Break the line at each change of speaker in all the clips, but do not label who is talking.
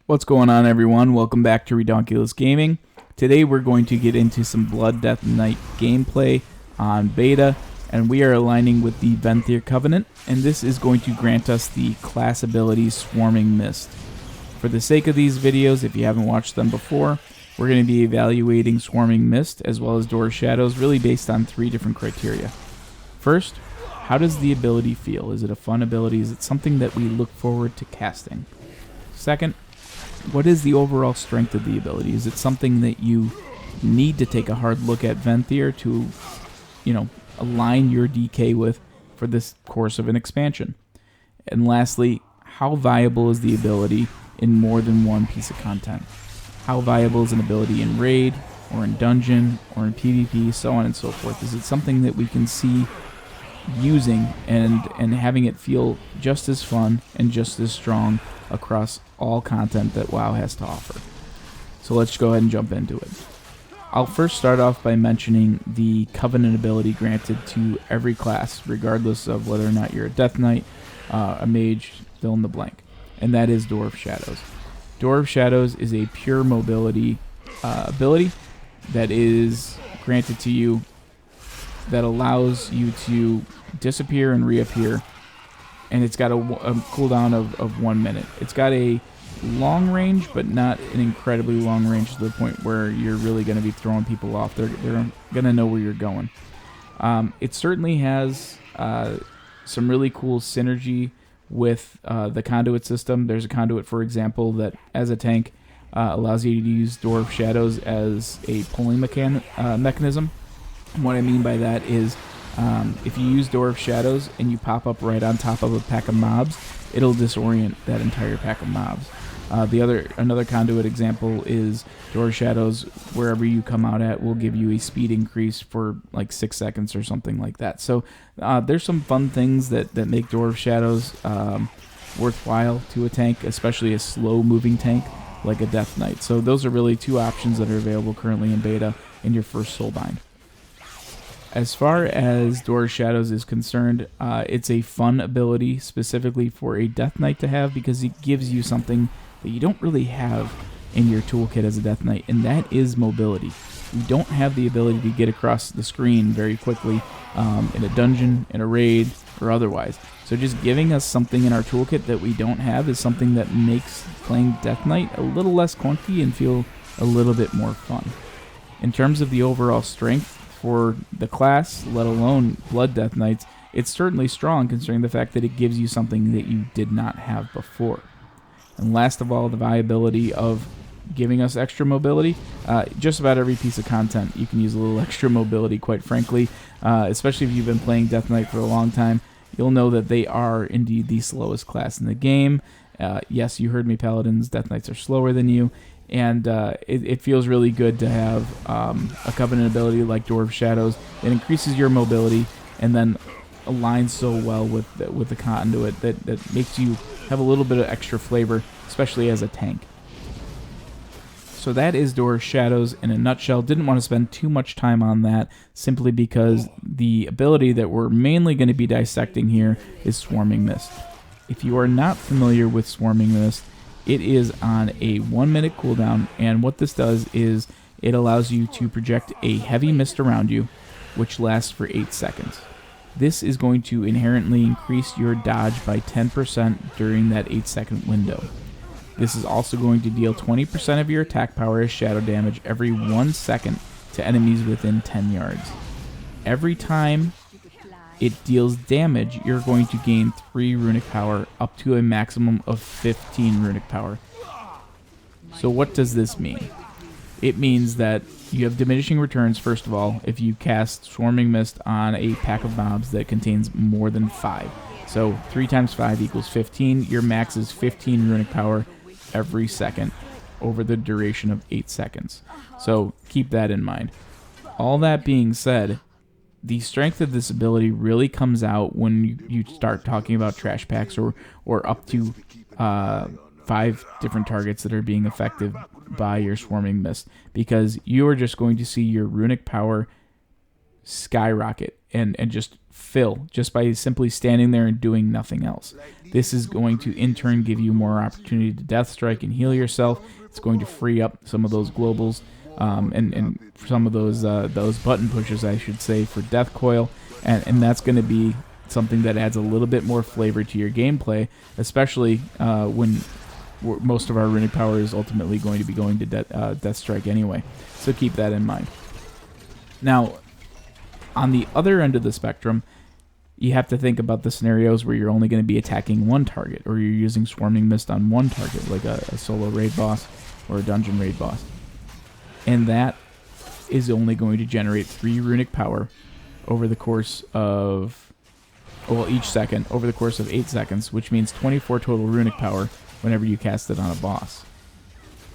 What's going on, everyone? Welcome back to Redonkulous Gaming. Today we're going to get into some Blood Death Knight gameplay on beta, and we are aligning with the Venthyr Covenant, and this is going to grant us the class ability Swarming Mist. For the sake of these videos, if you haven't watched them before, we're going to be evaluating Swarming Mist as well as Dwarf Shadows, really based on 3 different criteria. First, how does the ability feel? Is it a fun ability? Is it something that we look forward to casting? Second, what is the overall strength of the ability? Is it something that you need to take a hard look at Venthyr to, align your DK with for this course of an expansion? And lastly, how viable is the ability in more than one piece of content? How viable is an ability in Raid, or in Dungeon, or in PvP, so on and so forth? Is it something that we can see using and having it feel just as fun and just as strong across all content that WoW has to offer? So let's go ahead and jump into it. I'll first start off by mentioning the Covenant ability granted to every class, regardless of whether or not you're a Death Knight, a Mage, fill in the blank, and that is Dwarf Shadows. Dwarf Shadows is a pure mobility ability that is granted to you that allows you to disappear and reappear, and it's got a cooldown of 1 minute. It's got a long range, but not an incredibly long range to the point where you're really going to be throwing people off. They're going to know where you're going. It certainly has some really cool synergy with the conduit system. There's a conduit, for example, that as a tank allows you to use Dwarf Shadows as a pulling mechanism. What I mean by that is if you use Dwarf Shadows and you pop up right on top of a pack of mobs, it'll disorient that entire pack of mobs. Another conduit example is Dwarf Shadows, wherever you come out at, will give you a speed increase for like 6 seconds or something like that. So there's some fun things that make Dwarf Shadows worthwhile to a tank, especially a slow-moving tank like a Death Knight. So those are really 2 options that are available currently in beta in your first Soulbind. As far as Dwarf Shadows is concerned, it's a fun ability specifically for a Death Knight to have because it gives you something that you don't really have in your toolkit as a Death Knight, and that is mobility. You don't have the ability to get across the screen very quickly in a dungeon, in a raid, or otherwise. So just giving us something in our toolkit that we don't have is something that makes playing Death Knight a little less clunky and feel a little bit more fun. In terms of the overall strength for the class, let alone Blood Death Knights, it's certainly strong considering the fact that it gives you something that you did not have before. And last of all, the viability of giving us extra mobility. Just about every piece of content you can use a little extra mobility, quite frankly, especially if you've been playing Death Knight for a long time. You'll know that they are indeed the slowest class in the game. Yes, you heard me, Paladins. Death Knights are slower than you. And it feels really good to have a Covenant ability like Dwarf Shadows that increases your mobility and then aligns so well with the conduit that makes you have a little bit of extra flavor, especially as a tank. So that is Dwarf Shadows in a nutshell. Didn't want to spend too much time on that simply because the ability that we're mainly going to be dissecting here is Swarming Mist. If you are not familiar with Swarming Mist, it is on a 1 minute cooldown, and what this does is it allows you to project a heavy mist around you, which lasts for 8 seconds. This is going to inherently increase your dodge by 10% during that 8-second window. This is also going to deal 20% of your attack power as shadow damage every 1 second to enemies within 10 yards. Every time it deals damage, you're going to gain 3 runic power, up to a maximum of 15 runic power. So what does this mean? It means that you have diminishing returns, first of all, if you cast Swarming Mist on a pack of mobs that contains more than 5. So 3 times 5 equals 15. Your max is 15 runic power every second over the duration of 8 seconds. So keep that in mind. All that being said, the strength of this ability really comes out when you start talking about trash packs or up to 5 different targets that are being effective by your Swarming Mist, because you are just going to see your runic power skyrocket and just fill just by simply standing there and doing nothing else. This is going to in turn give you more opportunity to death strike and heal yourself. It's going to free up some of those globals and some of those button pushes, I should say, for death coil, and that's going to be something that adds a little bit more flavor to your gameplay, especially when most of our runic power is ultimately going to be going to death strike anyway. So keep that in mind. Now, on the other end of the spectrum, you have to think about the scenarios where you're only going to be attacking one target, or you're using Swarming Mist on one target, like a solo raid boss or a dungeon raid boss. And that is only going to generate 3 runic power over the course of, well, each second, over the course of 8 seconds, which means 24 total runic power whenever you cast it on a boss.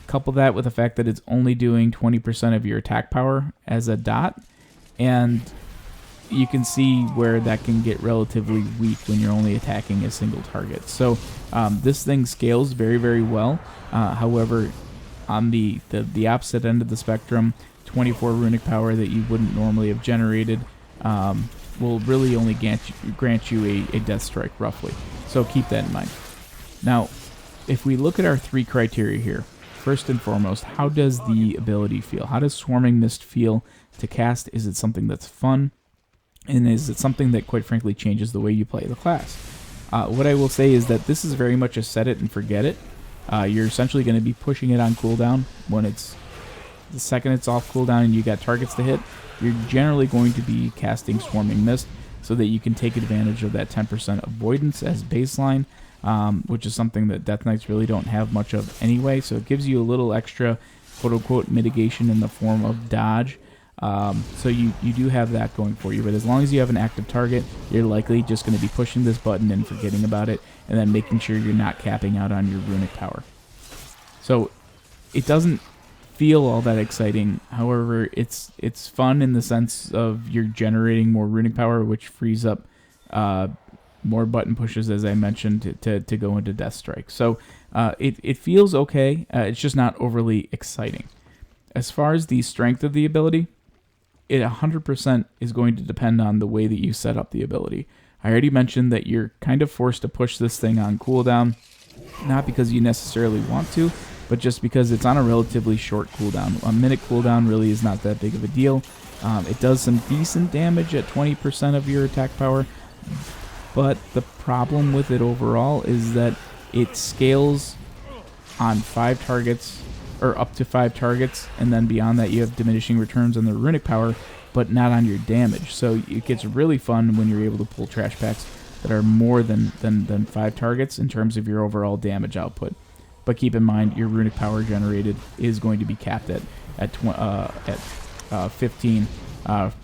Couple that with the fact that it's only doing 20% of your attack power as a dot, and you can see where that can get relatively weak when you're only attacking a single target. So this thing scales very, very well. However, on the opposite end of the spectrum, 24 runic power that you wouldn't normally have generated will really only grant you a death strike, roughly. So keep that in mind. Now, if we look at our 3 criteria here, first and foremost, how does the ability feel? How does Swarming Mist feel to cast? Is it something that's fun? And is it something that, quite frankly, changes the way you play the class? What I will say is that this is very much a set it and forget it. You're essentially going to be pushing it on cooldown. When it's the second it's off cooldown and you got targets to hit, you're generally going to be casting Swarming Mist so that you can take advantage of that 10% avoidance as baseline, which is something that Death Knights really don't have much of anyway. So it gives you a little extra quote-unquote mitigation in the form of dodge. So you do have that going for you, but as long as you have an active target, you're likely just going to be pushing this button and forgetting about it, and then making sure you're not capping out on your runic power. So it doesn't feel all that exciting. However, it's fun in the sense of you're generating more runic power, which frees up more button pushes, as I mentioned, to go into death strike. So it feels okay. It's just not overly exciting. As far as the strength of the ability, it 100% is going to depend on the way that you set up the ability. I already mentioned that you're kind of forced to push this thing on cooldown, not because you necessarily want to, but just because it's on a relatively short cooldown. A minute cooldown really is not that big of a deal. It does some decent damage at 20% of your attack power, but the problem with it overall is that it scales on 5 targets, or up to 5 targets, and then beyond that you have diminishing returns on the runic power, but not on your damage. So it gets really fun when you're able to pull trash packs that are more than 5 targets in terms of your overall damage output. But keep in mind, your runic power generated is going to be capped at 15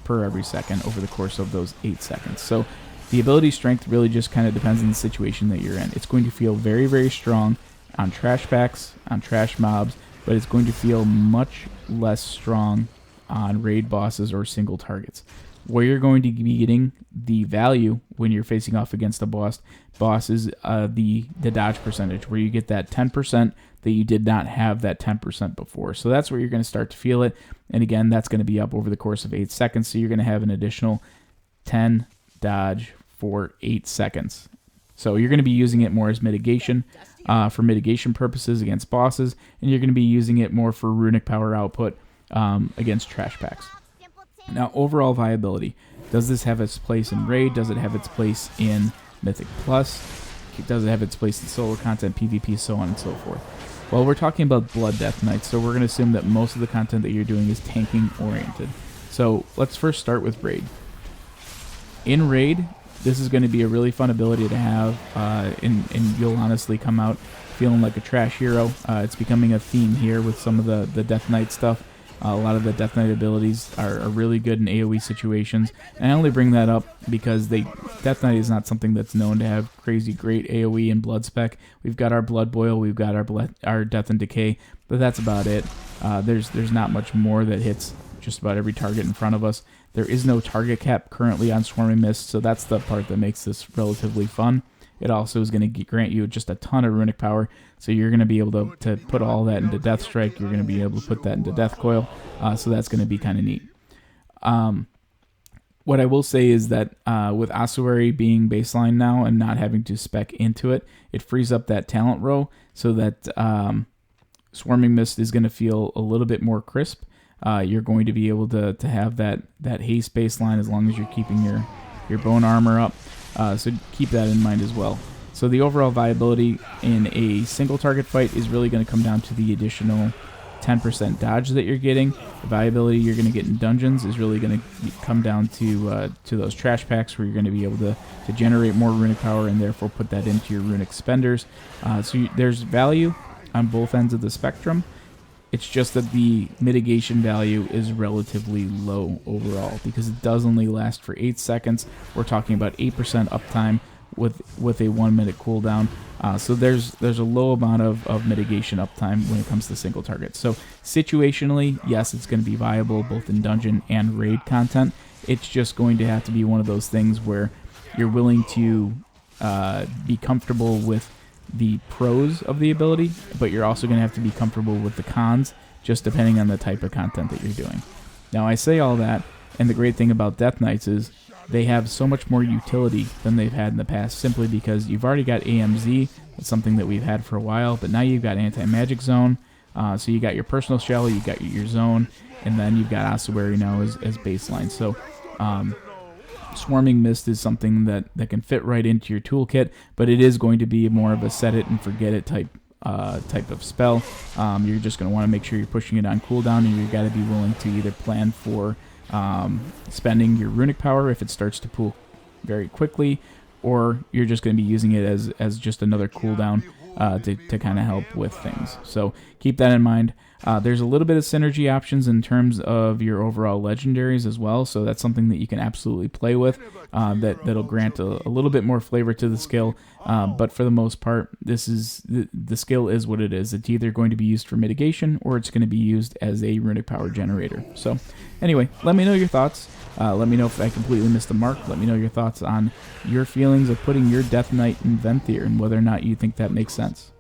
per every second over the course of those 8 seconds. So the ability strength really just kind of depends on the situation that you're in. It's going to feel very, very strong on trash packs, on trash mobs, but it's going to feel much less strong on raid bosses or single targets. Where you're going to be getting the value when you're facing off against a boss is the dodge percentage, where you get that 10% that you did not have that 10% before. So that's where you're going to start to feel it. And again, that's going to be up over the course of 8 seconds. So you're going to have an additional 10 dodge for 8 seconds. So you're going to be using it more as mitigation, for mitigation purposes against bosses, and you're going to be using it more for runic power output against trash packs. Now, overall viability. Does this have its place in Raid? Does it have its place in Mythic Plus? Does it have its place in solo content, PvP, so on and so forth? Well, we're talking about Blood Death Knights, so we're going to assume that most of the content that you're doing is tanking oriented. So let's first start with Raid. In Raid, this is going to be a really fun ability to have, and you'll honestly come out feeling like a trash hero. It's becoming a theme here with some of the Death Knight stuff. A lot of the Death Knight abilities are really good in AoE situations, and I only bring that up because Death Knight is not something that's known to have crazy great AoE and blood spec. We've got our Blood Boil, we've got our Death and Decay, but that's about it. There's not much more that hits just about every target in front of us. There is no target cap currently on Swarming Mist, so that's the part that makes this relatively fun. It also is going to grant you just a ton of runic power, so you're going to be able to put all that into Death Strike. You're going to be able to put that into Death Coil, so that's going to be kind of neat. What I will say is that with Ossuary being baseline now and not having to spec into it, it frees up that talent row so that Swarming Mist is going to feel a little bit more crisp. You're going to be able to have that haste baseline as long as you're keeping your bone armor up. So keep that in mind as well. So the overall viability in a single target fight is really going to come down to the additional 10% dodge that you're getting. The viability you're going to get in dungeons is really going to come down to those trash packs where you're going to be able to generate more runic power and therefore put that into your runic spenders. There's value on both ends of the spectrum. It's just that the mitigation value is relatively low overall because it does only last for 8 seconds. We're talking about 8% uptime with a 1 minute cooldown. So there's a low amount of mitigation uptime when it comes to single targets. So situationally, yes, it's going to be viable both in dungeon and raid content. It's just going to have to be one of those things where you're willing to be comfortable with the pros of the ability, but you're also going to have to be comfortable with the cons, just depending on the type of content that you're doing. Now, I say all that, and the great thing about Death Knights is they have so much more utility than they've had in the past, simply because you've already got AMZ. That's something that we've had for a while, but now you've got Anti-Magic Zone, so you got your Personal Shell, you got your Zone, and then you've got Ossuary now as baseline. So Swarming Mist is something that can fit right into your toolkit, but it is going to be more of a set it and forget it type of spell. You're just going to want to make sure you're pushing it on cooldown, and you've got to be willing to either plan for spending your runic power if it starts to pool very quickly, or you're just going to be using it as just another cooldown to kind of help with things. So keep that in mind. There's a little bit of synergy options in terms of your overall legendaries as well, so that's something that you can absolutely play with. That'll grant a little bit more flavor to the skill, but for the most part, the skill is what it is. It's either going to be used for mitigation or it's going to be used as a runic power generator. So anyway, let me know your thoughts. Let me know if I completely missed the mark. Let me know your thoughts on your feelings of putting your Death Knight in Venthyr and whether or not you think that makes sense.